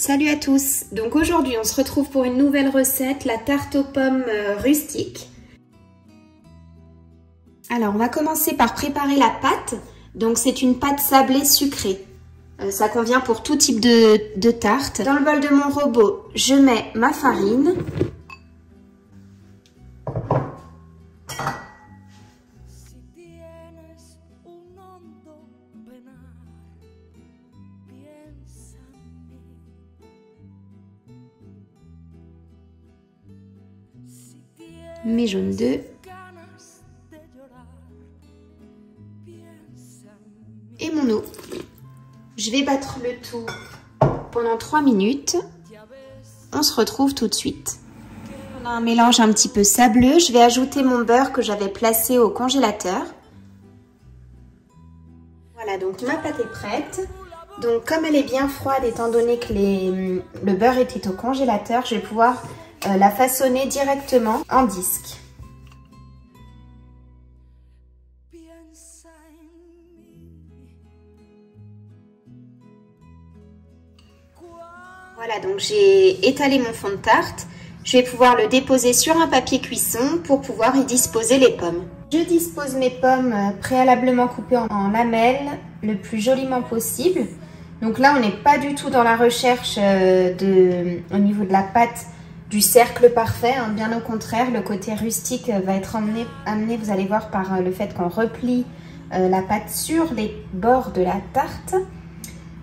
Salut à tous! Donc aujourd'hui on se retrouve pour une nouvelle recette, la tarte aux pommes rustique. Alors on va commencer par préparer la pâte. Donc c'est une pâte sablée sucrée. Ça convient pour tout type de tarte. Dans le bol de mon robot, je mets ma farine. Mes jaunes d'œufs et mon eau. Je vais battre le tout pendant 3 minutes. On se retrouve tout de suite. On a un mélange un petit peu sableux. Je vais ajouter mon beurre que j'avais placé au congélateur. Voilà, donc ma pâte est prête. Donc comme elle est bien froide, étant donné que le beurre était au congélateur, je vais pouvoir la façonner directement en disque. Voilà, donc j'ai étalé mon fond de tarte. Je vais pouvoir le déposer sur un papier cuisson pour pouvoir y disposer les pommes. Je dispose mes pommes préalablement coupées en lamelles le plus joliment possible. Donc là, on n'est pas du tout dans la recherche au niveau de la pâte du cercle parfait, hein. Bien au contraire, le côté rustique va être amené, vous allez voir, par le fait qu'on replie la pâte sur les bords de la tarte.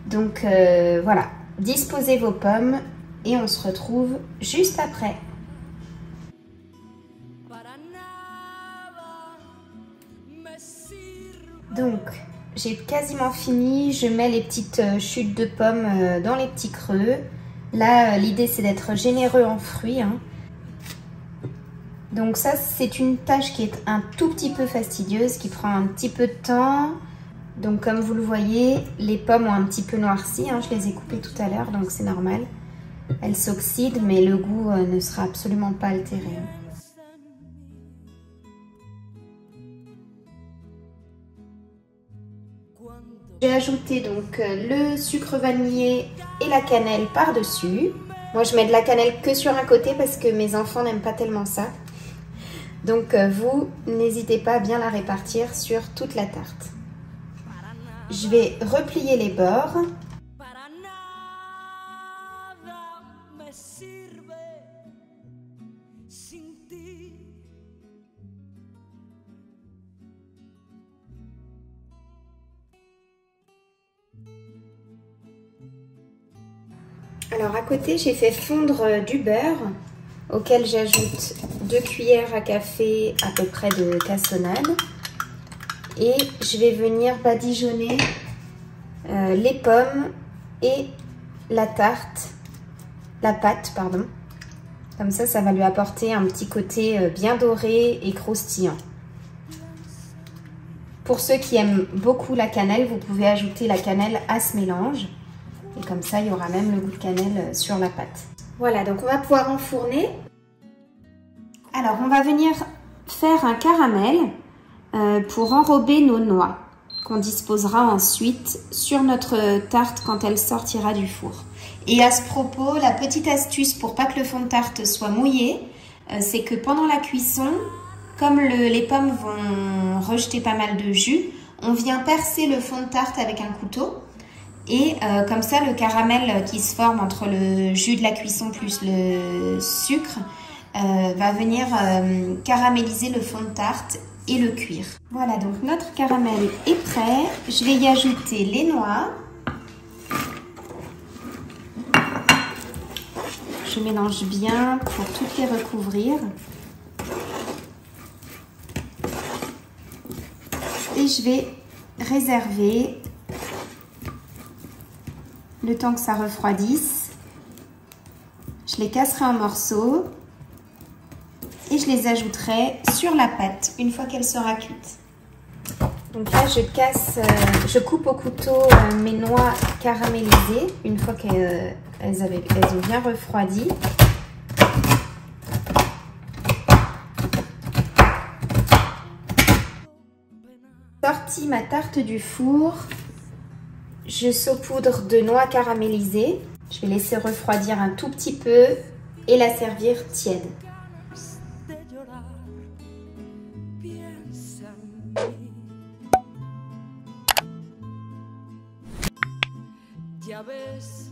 Donc voilà, disposez vos pommes et on se retrouve juste après. Donc, j'ai quasiment fini, je mets les petites chutes de pommes dans les petits creux. Là, l'idée c'est d'être généreux en fruits, hein. Donc ça, c'est une tâche qui est un tout petit peu fastidieuse, qui prend un petit peu de temps. Donc comme vous le voyez, les pommes ont un petit peu noirci, hein. Je les ai coupées tout à l'heure, donc c'est normal. Elles s'oxydent, mais le goût ne sera absolument pas altéré. J'ai ajouté donc le sucre vanillé et la cannelle par-dessus. Moi, je mets de la cannelle que sur un côté parce que mes enfants n'aiment pas tellement ça. Donc, vous, n'hésitez pas à bien la répartir sur toute la tarte. Je vais replier les bords. Alors à côté, j'ai fait fondre du beurre auquel j'ajoute 2 cuillères à café à peu près de cassonade. Et je vais venir badigeonner les pommes et la pâte, pardon. Comme ça va lui apporter un petit côté bien doré et croustillant. Pour ceux qui aiment beaucoup la cannelle, vous pouvez ajouter la cannelle à ce mélange. Et comme ça, il y aura même le goût de cannelle sur la pâte. Voilà, donc on va pouvoir enfourner. Alors, on va venir faire un caramel pour enrober nos noix, qu'on disposera ensuite sur notre tarte quand elle sortira du four. Et à ce propos, la petite astuce pour pas que le fond de tarte soit mouillé, c'est que pendant la cuisson, comme les pommes vont rejeter pas mal de jus, on vient percer le fond de tarte avec un couteau. Et comme ça, le caramel qui se forme entre le jus de la cuisson plus le sucre va venir caraméliser le fond de tarte et le cuire. Voilà, donc notre caramel est prêt. Je vais y ajouter les noix. Je mélange bien pour toutes les recouvrir. Et je vais réserver le temps que ça refroidisse. Je les casserai en morceaux et je les ajouterai sur la pâte une fois qu'elle sera cuite. Donc là, je coupe au couteau mes noix caramélisées une fois qu'elles ont bien refroidi. Sorti ma tarte du four, je saupoudre de noix caramélisées Je vais laisser refroidir un tout petit peu et la servir tiède. Ya ves